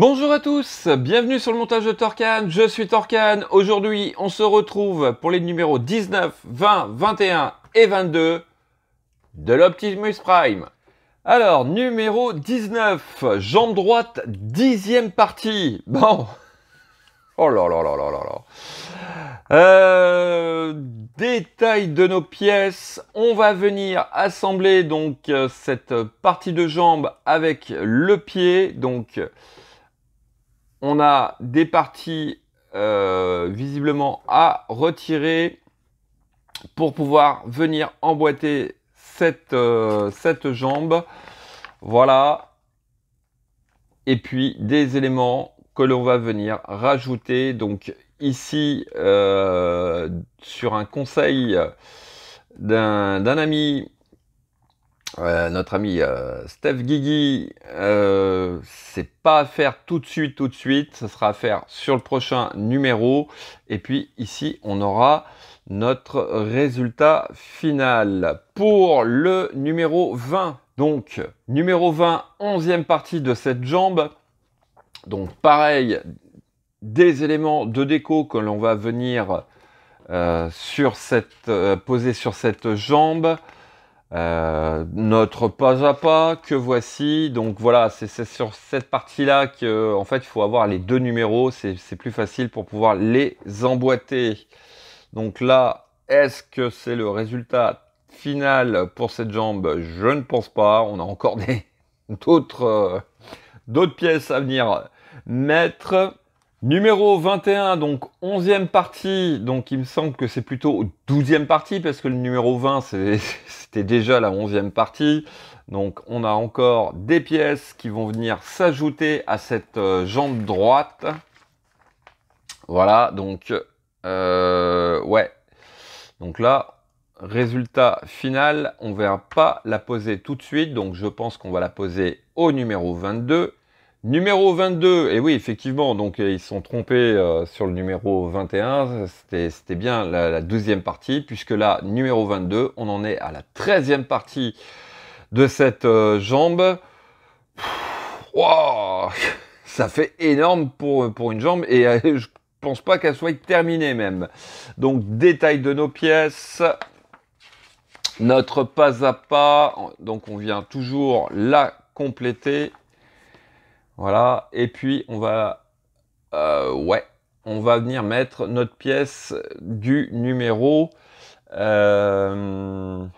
Bonjour à tous, bienvenue sur le montage de Torcan, je suis Torcan. Aujourd'hui, on se retrouve pour les numéros 19, 20, 21 et 22 de l'Optimus Prime. Alors, numéro 19, jambe droite, 10e partie. Bon, oh là là là là là là. Détail de nos pièces, on va venir assembler donc cette partie de jambe avec le pied, donc... On a des parties visiblement à retirer pour pouvoir venir emboîter cette jambe. Voilà. Et puis des éléments que l'on va venir rajouter. Donc ici, sur un conseil d'un ami, notre ami Steph Guigui, c'est pas à faire tout de suite, ça sera à faire sur le prochain numéro. Et puis ici, on aura notre résultat final pour le numéro 20. Donc, numéro 20, 11e partie de cette jambe. Donc, pareil, des éléments de déco que l'on va venir poser sur cette jambe. Notre pas à pas que voici, donc voilà, c'est sur cette partie là que en fait il faut avoir les deux numéros, c'est plus facile pour pouvoir les emboîter. Donc là, est-ce que c'est le résultat final pour cette jambe? Je ne pense pas, on a encore d'autres pièces à venir mettre. Numéro 21, donc 11e partie, donc il me semble que c'est plutôt 12e partie, parce que le numéro 20, c'était déjà la 11e partie. Donc on a encore des pièces qui vont venir s'ajouter à cette jambe droite. Voilà, donc ouais. Donc là, résultat final, on ne verra pas la poser tout de suite, donc je pense qu'on va la poser au numéro 22. Numéro 22, et oui, effectivement, donc ils se sont trompés sur le numéro 21, c'était bien la 12e partie, puisque là, numéro 22, on en est à la 13e partie de cette jambe. Wow, ça fait énorme pour une jambe, et je pense pas qu'elle soit terminée même. Donc, détail de nos pièces, notre pas à pas, donc on vient toujours la compléter. Voilà, et puis on va, on va venir mettre notre pièce du numéro 21.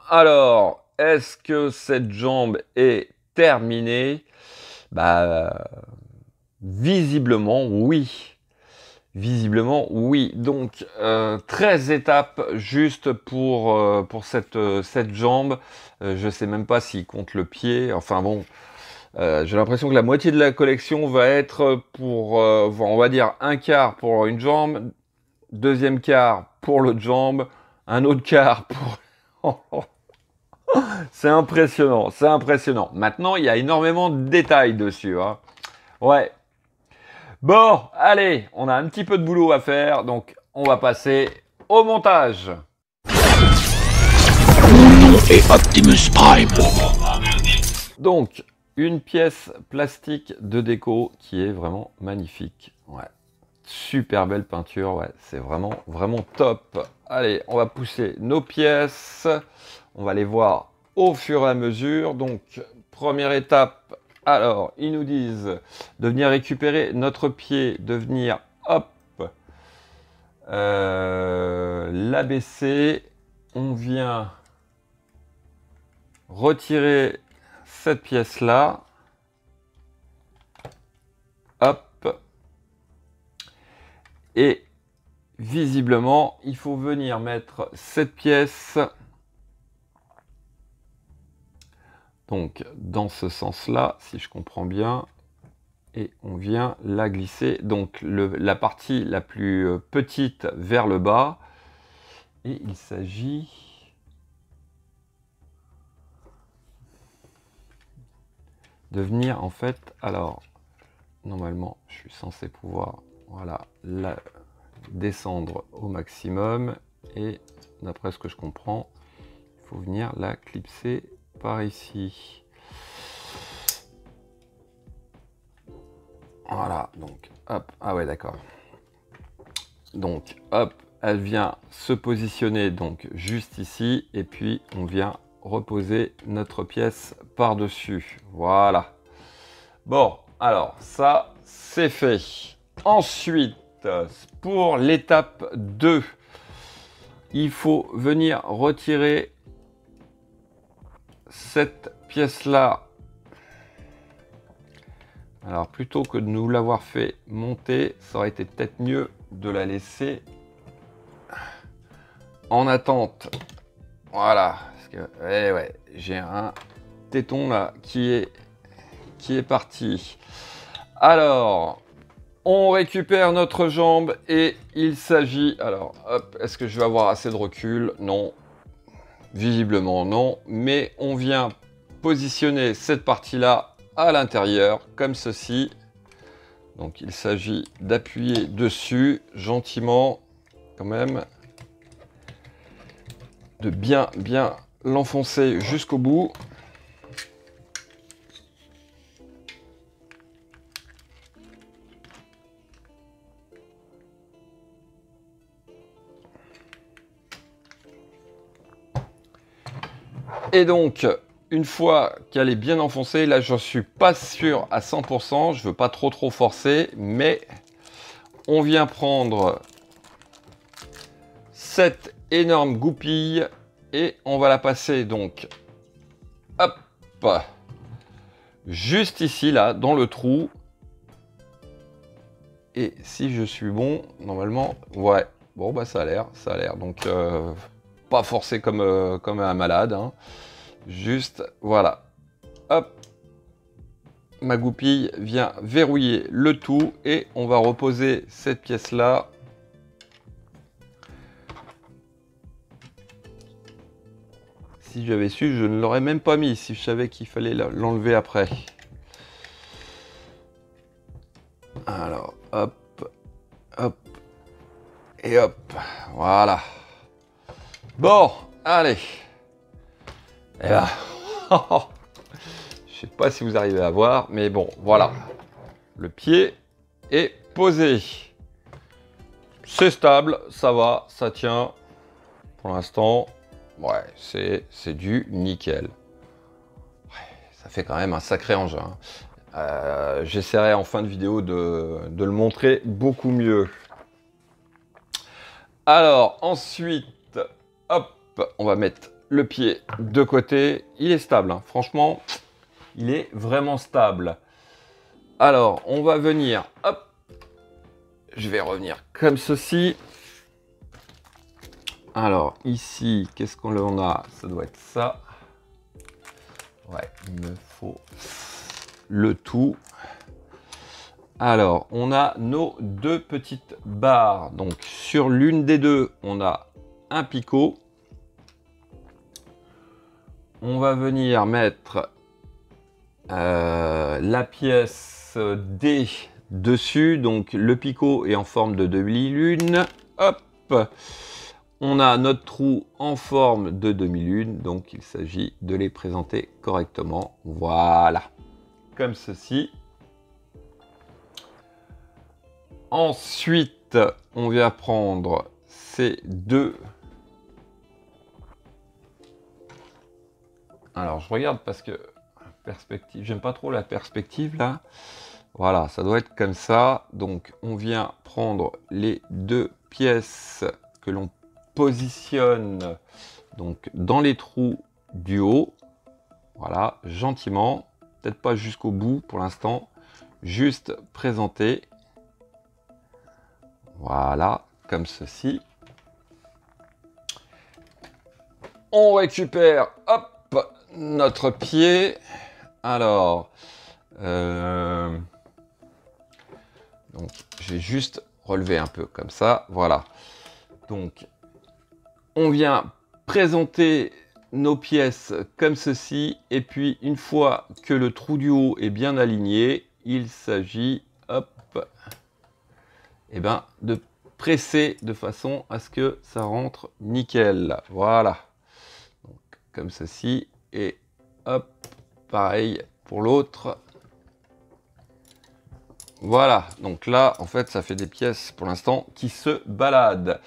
Alors, est-ce que cette jambe est terminée? Bah, visiblement oui. Visiblement, oui. Donc, 13 étapes juste pour cette jambe. Je sais même pas s'il compte le pied. Enfin bon, j'ai l'impression que la moitié de la collection va être pour, on va dire, un quart pour une jambe, deuxième quart pour l'autre jambe, un autre quart pour... C'est impressionnant, c'est impressionnant. Maintenant, il y a énormément de détails dessus, hein. Ouais. Bon, allez, on a un petit peu de boulot à faire, donc on va passer au montage. Et Optimus Prime. Donc, une pièce plastique de déco qui est vraiment magnifique. Ouais, super belle peinture, ouais, c'est vraiment top. Allez, on va pousser nos pièces, on va les voir au fur et à mesure. Donc, première étape. Alors, ils nous disent de venir récupérer notre pied, de venir, hop, l'abaisser. On vient retirer cette pièce-là. Hop. Et visiblement, il faut venir mettre cette pièce... Donc, dans ce sens-là, si je comprends bien, et on vient la glisser, donc la partie la plus petite vers le bas, et il s'agit de venir, en fait, alors, normalement, je suis censé pouvoir, voilà, la descendre au maximum, et d'après ce que je comprends, il faut venir la clipser par ici. Voilà, donc hop, ah ouais d'accord. Donc hop, elle vient se positionner donc juste ici et puis on vient reposer notre pièce par-dessus. Voilà. Bon, alors ça c'est fait. Ensuite, pour l'étape 2, il faut venir retirer cette pièce-là. Alors plutôt que de nous l'avoir fait monter, ça aurait été peut-être mieux de la laisser en attente. Voilà, parce que ouais, j'ai un téton là qui est parti. Alors, on récupère notre jambe et il s'agit... Alors, hop, est-ce que je vais avoir assez de recul? Non, visiblement non, mais on vient positionner cette partie-là à l'intérieur, comme ceci. Donc il s'agit d'appuyer dessus, gentiment, quand même, de bien l'enfoncer jusqu'au bout. Et donc, une fois qu'elle est bien enfoncée, là je suis pas sûr à 100%, je veux pas trop forcer, mais on vient prendre cette énorme goupille et on va la passer donc, hop, juste ici là, dans le trou. Et si je suis bon, normalement, ouais, bon bah ça a l'air, donc pas forcer comme un malade, hein. Juste, voilà, hop, ma goupille vient verrouiller le tout et on va reposer cette pièce-là. Si j'avais su, je ne l'aurais même pas mis, si je savais qu'il fallait l'enlever après. Alors, hop, hop, et hop, voilà. Bon, allez. Et là, je sais pas si vous arrivez à voir, mais bon, voilà. Le pied est posé. C'est stable, ça va, ça tient. Pour l'instant, ouais, c'est du nickel. Ouais, ça fait quand même un sacré engin. J'essaierai en fin de vidéo de le montrer beaucoup mieux. Alors, ensuite, hop, on va mettre le pied de côté. Il est stable, hein. Franchement, il est vraiment stable. Alors, on va venir, hop, je vais revenir comme ceci. Alors, ici, qu'est-ce qu'on a? Ça doit être ça. Ouais, il me faut le tout. Alors, on a nos deux petites barres. Donc, sur l'une des deux, on a un picot. On va venir mettre la pièce D dessus. Donc, le picot est en forme de demi-lune. Hop! On a notre trou en forme de demi-lune. Donc, il s'agit de les présenter correctement. Voilà. Comme ceci. Ensuite, on vient prendre ces deux. Alors, je regarde parce que perspective, j'aime pas trop la perspective là. Voilà, ça doit être comme ça. Donc, on vient prendre les deux pièces que l'on positionne donc dans les trous du haut. Voilà, gentiment. Peut-être pas jusqu'au bout pour l'instant. Juste présenter. Voilà, comme ceci. On récupère, hop, notre pied. Alors, donc, je vais juste relever un peu comme ça. Voilà. Donc, on vient présenter nos pièces comme ceci. Et puis, une fois que le trou du haut est bien aligné, il s'agit, hop, et ben, de presser de façon à ce que ça rentre nickel. Voilà. Donc, comme ceci. Et hop, pareil pour l'autre. Voilà, donc là, en fait, ça fait des pièces, pour l'instant, qui se baladent.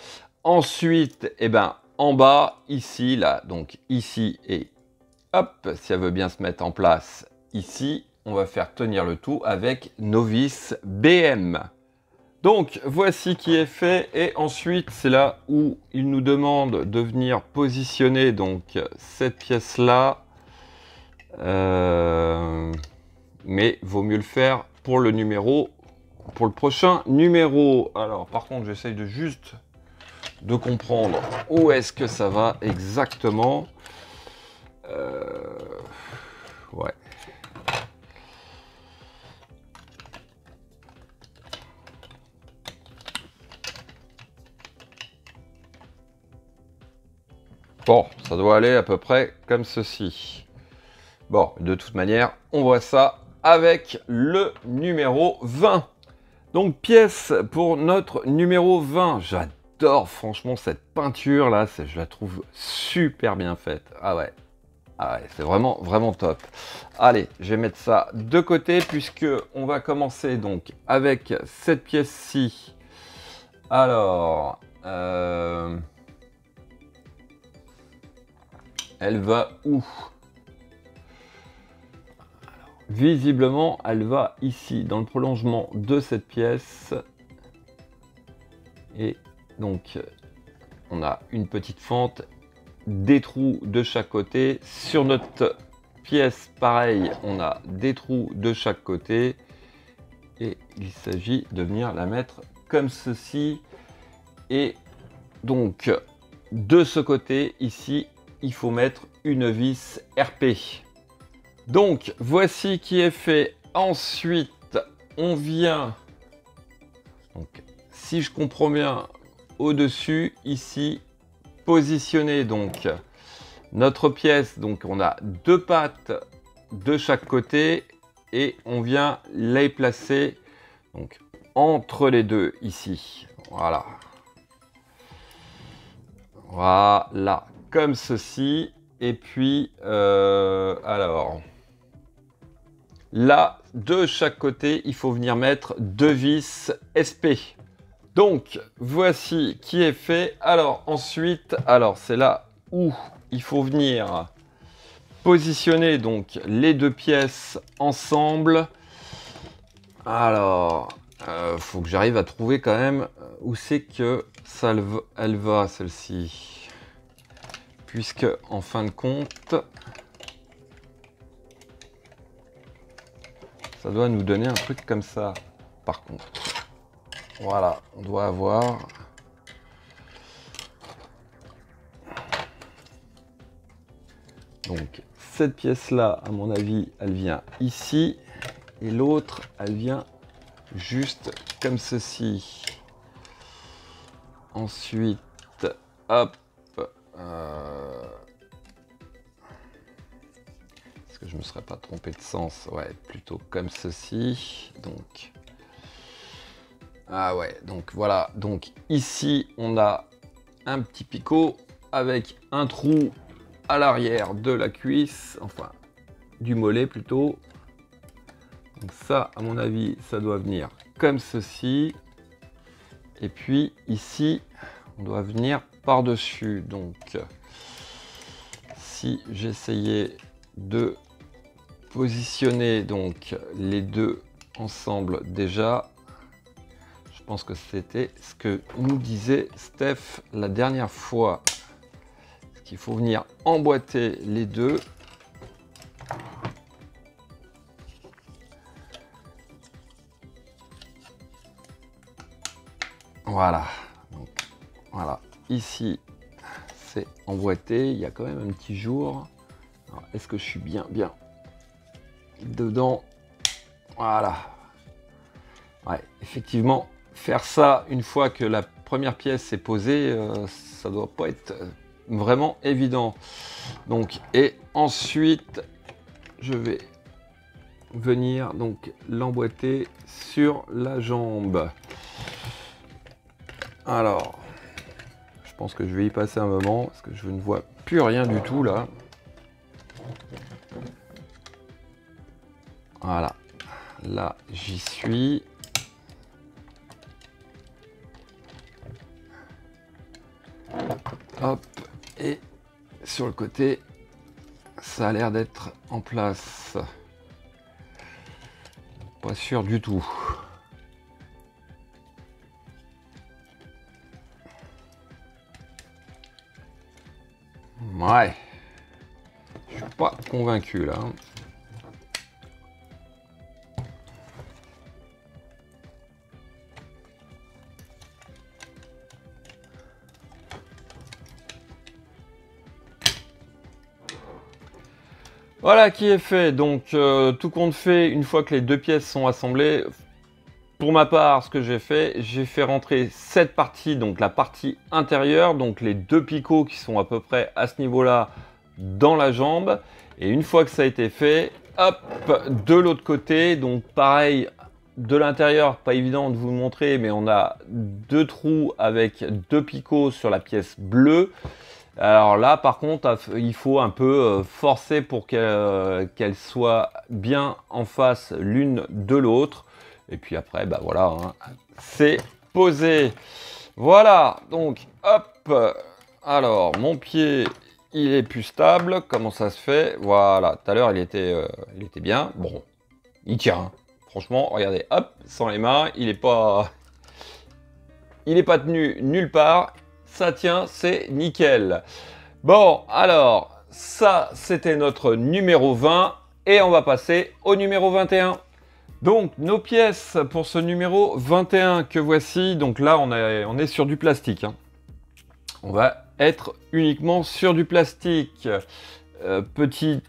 Ensuite, eh ben, en bas, ici, là, donc ici, et hop, si elle veut bien se mettre en place ici, on va faire tenir le tout avec nos vis BM. Donc, voici qui est fait, et ensuite, c'est là où il nous demande de venir positionner, donc, cette pièce-là. Mais vaut mieux le faire pour le prochain numéro. Alors, par contre, j'essaye de juste de comprendre où est-ce que ça va exactement. Ouais. Bon, ça doit aller à peu près comme ceci. Bon, de toute manière, on voit ça avec le numéro 20. Donc, pièce pour notre numéro 20. J'adore franchement cette peinture là, je la trouve super bien faite. Ah ouais, c'est vraiment, vraiment top. Allez, je vais mettre ça de côté puisque on va commencer donc avec cette pièce-ci. Alors, elle va où? Visiblement, elle va ici, dans le prolongement de cette pièce. Et donc, on a une petite fente, des trous de chaque côté. Sur notre pièce, pareil, on a des trous de chaque côté. Et il s'agit de venir la mettre comme ceci. Et donc, de ce côté, ici, il faut mettre une vis RP. Donc, voici qui est fait. Ensuite, on vient, donc, si je comprends bien, au-dessus, ici, positionner donc notre pièce. Donc, on a deux pattes de chaque côté et on vient les placer donc, entre les deux, ici. Voilà. Voilà, comme ceci. Et puis, alors... Là, de chaque côté, il faut venir mettre deux vis SP. Donc, voici qui est fait. Alors, ensuite, c'est là où il faut venir positionner donc les deux pièces ensemble. Alors, faut que j'arrive à trouver quand même où c'est que ça elle va, celle-ci. Puisque, en fin de compte... ça doit nous donner un truc comme ça, par contre. Voilà, on doit avoir... donc, cette pièce-là, à mon avis, elle vient ici. Et l'autre, elle vient juste comme ceci. Ensuite, hop. Est-ce que je me serais pas trompé de sens? Ouais, plutôt comme ceci. Donc, ah ouais, donc voilà. Donc ici, on a un petit picot avec un trou à l'arrière de la cuisse, enfin du mollet plutôt. Donc ça, à mon avis, ça doit venir comme ceci. Et puis ici, on doit venir par-dessus. Donc, si j'essayais de positionner donc les deux ensemble déjà, je pense que c'était ce que nous disait Steph la dernière fois. Qu'il faut venir emboîter les deux. Voilà. Donc, voilà. Ici, c'est emboîté. Il y a quand même un petit jour. Est-ce que je suis bien dedans? Voilà. Ouais, effectivement, faire ça une fois que la première pièce est posée, ça doit pas être vraiment évident. Donc, et ensuite, je vais venir donc l'emboîter sur la jambe. Alors, je pense que je vais y passer un moment parce que je ne vois plus rien du tout là. Voilà, là j'y suis. Hop, et sur le côté, ça a l'air d'être en place. Pas sûr du tout. Ouais. Je suis pas convaincu là. Voilà qui est fait. Donc tout compte fait, une fois que les deux pièces sont assemblées, pour ma part, ce que j'ai fait rentrer cette partie, donc la partie intérieure, donc les deux picots qui sont à peu près à ce niveau-là dans la jambe. Et une fois que ça a été fait, hop, de l'autre côté, donc pareil, de l'intérieur, pas évident de vous le montrer, mais on a deux trous avec deux picots sur la pièce bleue. Alors là, par contre, il faut un peu forcer pour qu'elle soit bien en face l'une de l'autre. Et puis après, bah voilà, hein, c'est posé. Voilà, donc hop. Alors, mon pied, il est plus stable. Comment ça se fait? Voilà, tout à l'heure, il était bien. Bon, il tient. Franchement, regardez, hop, sans les mains, il n'est pas tenu nulle part. Ça tient, c'est nickel. Bon, alors, ça, c'était notre numéro 20. Et on va passer au numéro 21. Donc, nos pièces pour ce numéro 21 que voici. Donc là, on est sur du plastique. Hein. On va être uniquement sur du plastique. Petit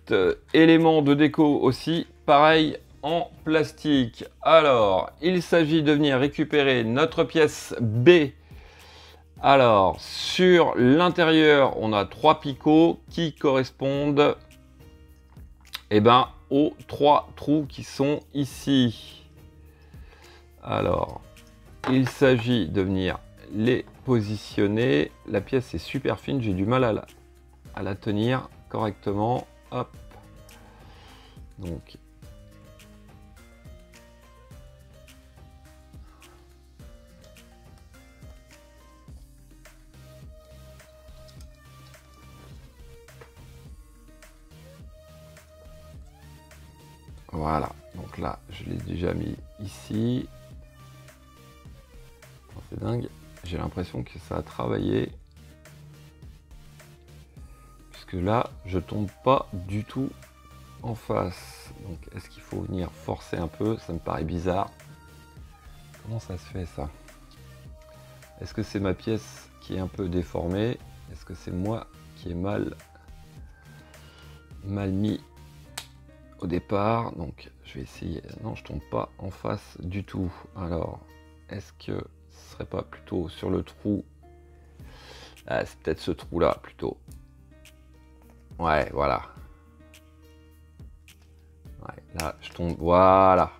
élément de déco aussi, pareil en plastique. Alors, il s'agit de venir récupérer notre pièce B. Alors, sur l'intérieur, on a 3 picots qui correspondent aux 3 trous qui sont ici. Alors, il s'agit de venir les positionner. La pièce est super fine, j'ai du mal à la tenir correctement. Hop. Donc, voilà, donc là je l'ai déjà mis ici. C'est dingue, j'ai l'impression que ça a travaillé. Puisque là je tombe pas du tout en face. Donc est-ce qu'il faut venir forcer un peu? Ça me paraît bizarre. Comment ça se fait ça? Est-ce que c'est ma pièce qui est un peu déformée? Est-ce que c'est moi qui ai mal mis au départ? Donc je vais essayer. Non, je tombe pas en face du tout. Alors, est-ce que ce serait pas plutôt sur le trou? Ah, c'est peut-être ce trou là plutôt. Ouais, voilà. Ouais, là je tombe. Voilà.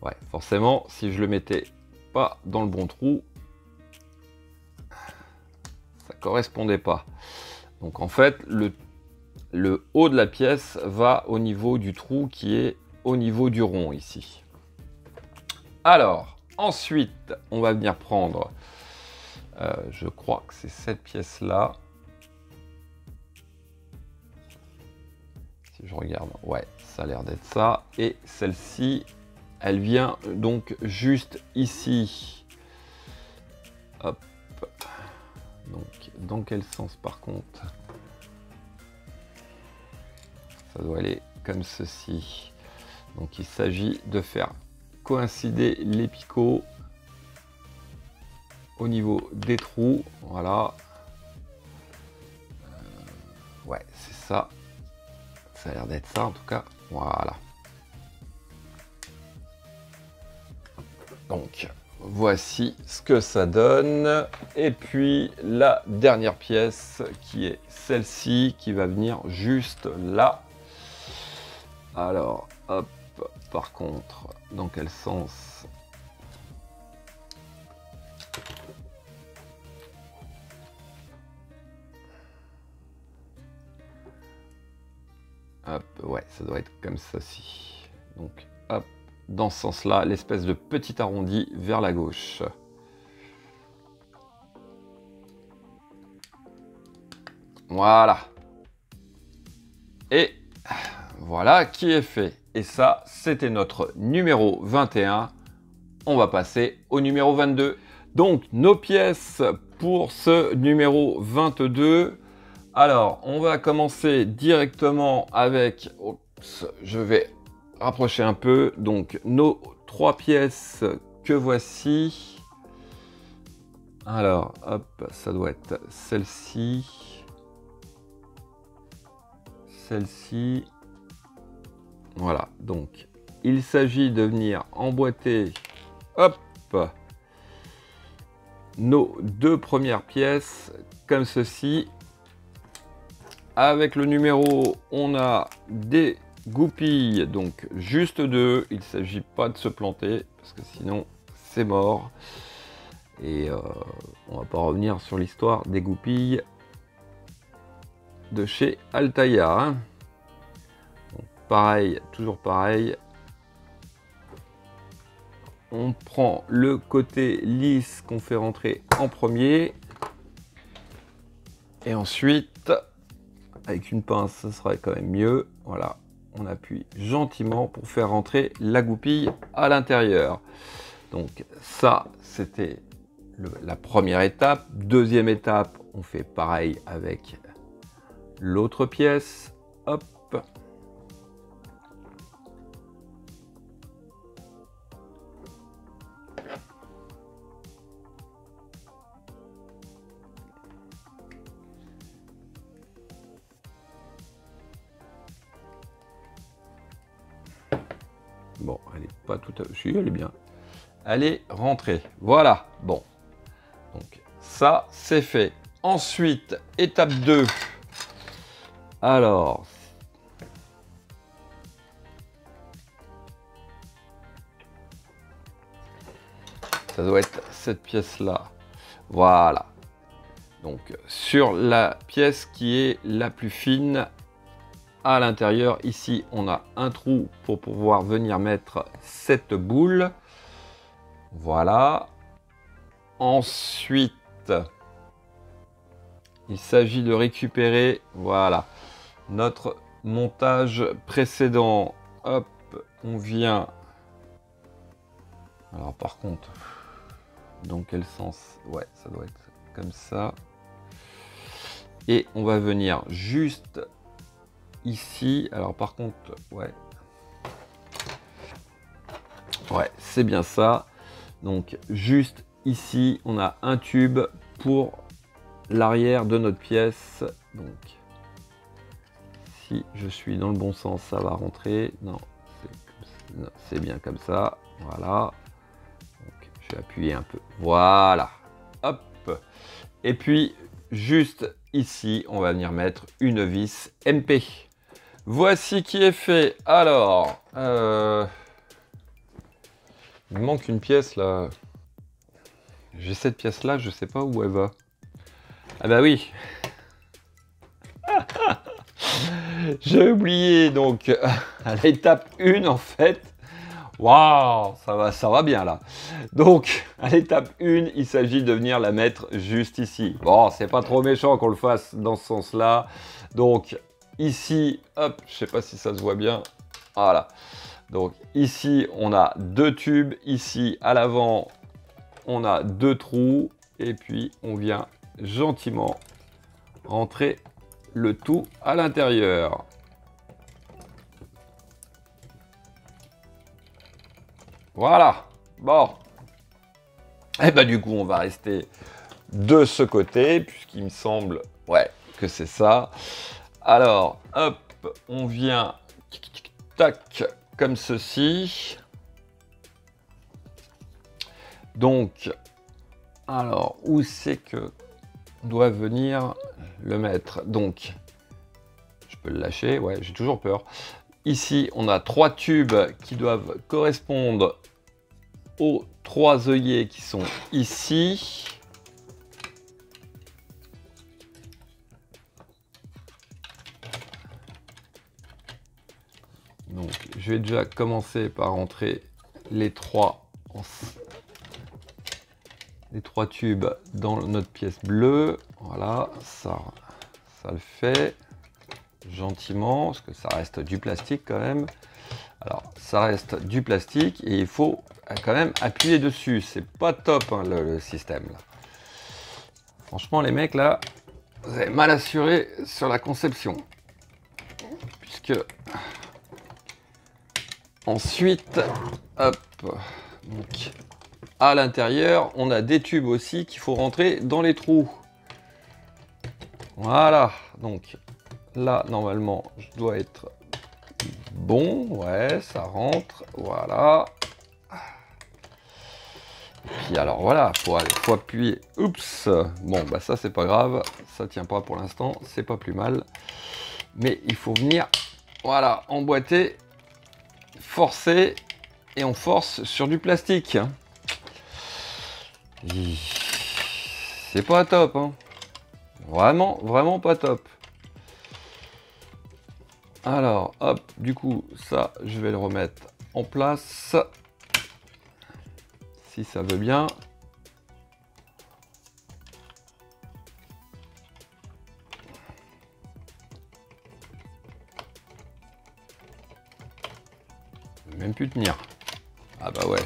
Ouais, forcément, si je le mettais pas dans le bon trou, ça correspondait pas. Donc en fait, le haut de la pièce va au niveau du trou qui est au niveau du rond ici. Alors, ensuite, on va venir prendre, je crois que c'est cette pièce-là. Si je regarde, ouais, ça a l'air d'être ça. Et celle-ci, elle vient donc juste ici. Hop. Donc, dans quel sens par contre? Ça doit aller comme ceci. Donc il s'agit de faire coïncider les picots au niveau des trous. Voilà. Ouais, c'est ça. Ça a l'air d'être ça en tout cas. Voilà. Donc voici ce que ça donne. Et puis la dernière pièce qui est celle-ci qui va venir juste là. Alors, hop, par contre, dans quel sens? Hop, ouais, ça doit être comme ceci. Donc, hop, dans ce sens-là, l'espèce de petit arrondi vers la gauche. Voilà. Et voilà qui est fait. Et ça, c'était notre numéro 21. On va passer au numéro 22. Donc, nos pièces pour ce numéro 22. Alors, on va commencer directement avec... Oups, je vais rapprocher un peu. Donc, nos 3 pièces que voici. Alors, hop, ça doit être celle-ci. Celle-ci. Voilà, donc, il s'agit de venir emboîter, hop, nos 2 premières pièces, comme ceci. Avec le numéro, on a des goupilles, donc juste 2. Il ne s'agit pas de se planter, parce que sinon, c'est mort. Et on va pas revenir sur l'histoire des goupilles de chez Altaïa. Hein. Donc, pareil, toujours pareil. On prend le côté lisse qu'on fait rentrer en premier. Et ensuite, avec une pince, ce serait quand même mieux. Voilà, on appuie gentiment pour faire rentrer la goupille à l'intérieur. Donc ça, c'était la première étape. Deuxième étape, on fait pareil avec l'autre pièce. Hop. Bon, elle est pas tout à fait... Si, elle est bien. Elle est rentrée. Voilà. Bon. Donc, ça, c'est fait. Ensuite, étape 2. Alors... ça doit être cette pièce-là. Voilà. Donc, sur la pièce qui est la plus fine... à l'intérieur, ici, on a un trou pour pouvoir venir mettre cette boule. Voilà. Ensuite, il s'agit de récupérer, voilà, notre montage précédent. Hop, on vient... Alors, par contre, dans quel sens? Ouais, ça doit être comme ça. Et on va venir juste... ici, alors par contre, ouais, c'est bien ça. Donc juste ici, on a un tube pour l'arrière de notre pièce. Donc si je suis dans le bon sens, ça va rentrer. Non, c'est bien comme ça. Voilà. Donc, je vais appuyer un peu. Voilà. Hop. Et puis juste ici, on va venir mettre une vis MP. Voici qui est fait. Alors, il me manque une pièce là. J'ai cette pièce là, je sais pas où elle va. Ah bah oui. J'ai oublié donc à l'étape 1 en fait. Waouh, ça va bien là. Donc, à l'étape 1, il s'agit de venir la mettre juste ici. Bon, c'est pas trop méchant qu'on le fasse dans ce sens-là. Donc, ici, hop, je sais pas si ça se voit bien. Voilà. Donc, ici, on a 2 tubes. Ici, à l'avant, on a 2 trous. Et puis, on vient gentiment rentrer le tout à l'intérieur. Voilà. Bon. Et bah du coup, on va rester de ce côté, puisqu'il me semble, ouais, que c'est ça. Alors, hop, on vient, tac, comme ceci. Donc, alors, où c'est que on doit venir le mettre? Donc, je peux le lâcher, ouais, j'ai toujours peur. Ici, on a 3 tubes qui doivent correspondre aux 3 œillets qui sont ici. Donc, je vais déjà commencer par entrer les 3 tubes dans notre pièce bleue. Voilà, ça ça le fait gentiment, parce que ça reste du plastique quand même. Alors, ça reste du plastique et il faut quand même appuyer dessus. C'est pas top hein, le système. Là. Franchement, les mecs, là, vous avez mal assuré sur la conception. Puisque... Ensuite, hop, donc, à l'intérieur, on a des tubes aussi qu'il faut rentrer dans les trous. Voilà, donc là, normalement, je dois être bon. Ouais, ça rentre, voilà. Puis alors voilà, faut appuyer. Oups, bon, bah ça, c'est pas grave. Ça tient pas pour l'instant, c'est pas plus mal. Mais il faut venir, voilà, emboîter. Forcer et on force sur du plastique. C'est pas top, hein. Vraiment pas top. Alors, hop, du coup, ça, je vais le remettre en place. Si ça veut bien. Même plus tenir. Ah bah ouais.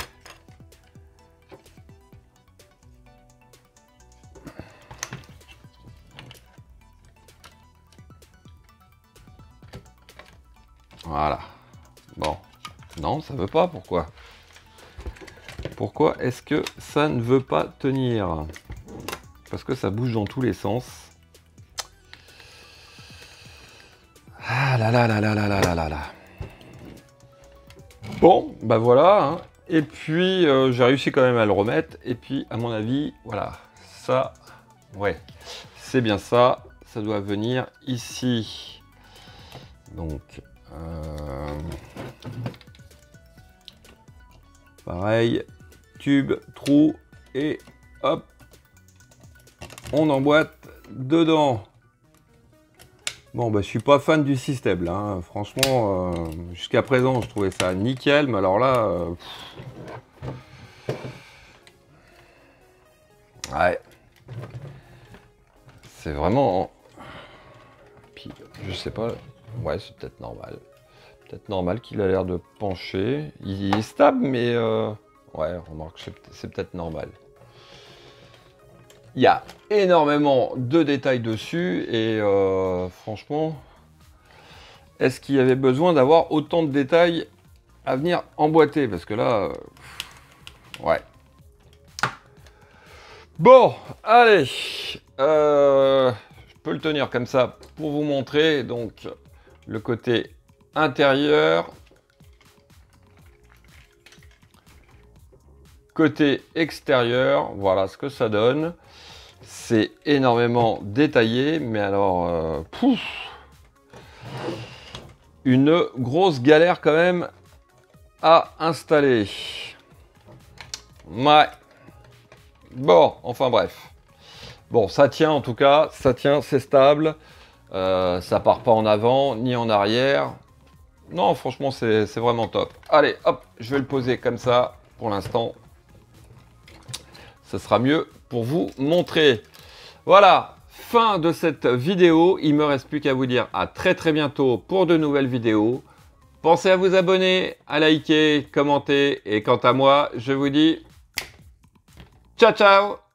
Voilà. Bon. Non, ça veut pas. Pourquoi? Pourquoi est-ce que ça ne veut pas tenir? Parce que ça bouge dans tous les sens. Ah là là là là là là là là là. Bon, bah voilà, hein. Et puis j'ai réussi quand même à le remettre, et puis à mon avis, voilà, ça, ouais, c'est bien ça, ça doit venir ici. Donc, pareil, tube, trou, et hop, on emboîte dedans. Bon, bah, je suis pas fan du système, là. Hein. Franchement, jusqu'à présent, je trouvais ça nickel, mais alors là... ouais. C'est vraiment... Puis, je sais pas... Ouais, c'est peut-être normal. Peut-être normal qu'il a l'air de pencher. Il est stable, mais... ouais, remarque, c'est peut-être normal. Il y a énormément de détails dessus et franchement, est-ce qu'il y avait besoin d'avoir autant de détails à venir emboîter? Parce que là, ouais. Bon, allez, je peux le tenir comme ça pour vous montrer donc le côté intérieur, côté extérieur, voilà ce que ça donne. C'est énormément détaillé, mais alors, une grosse galère quand même à installer. Ouais. Bon, enfin bref. Bon, ça tient en tout cas, ça tient, c'est stable. Ça part pas en avant ni en arrière. Non, franchement, c'est vraiment top. Allez, hop, je vais le poser comme ça pour l'instant. Ce sera mieux pour vous montrer. Voilà, fin de cette vidéo. Il me reste plus qu'à vous dire à très bientôt pour de nouvelles vidéos. Pensez à vous abonner, à liker, commenter. Et quant à moi, je vous dis ciao ciao.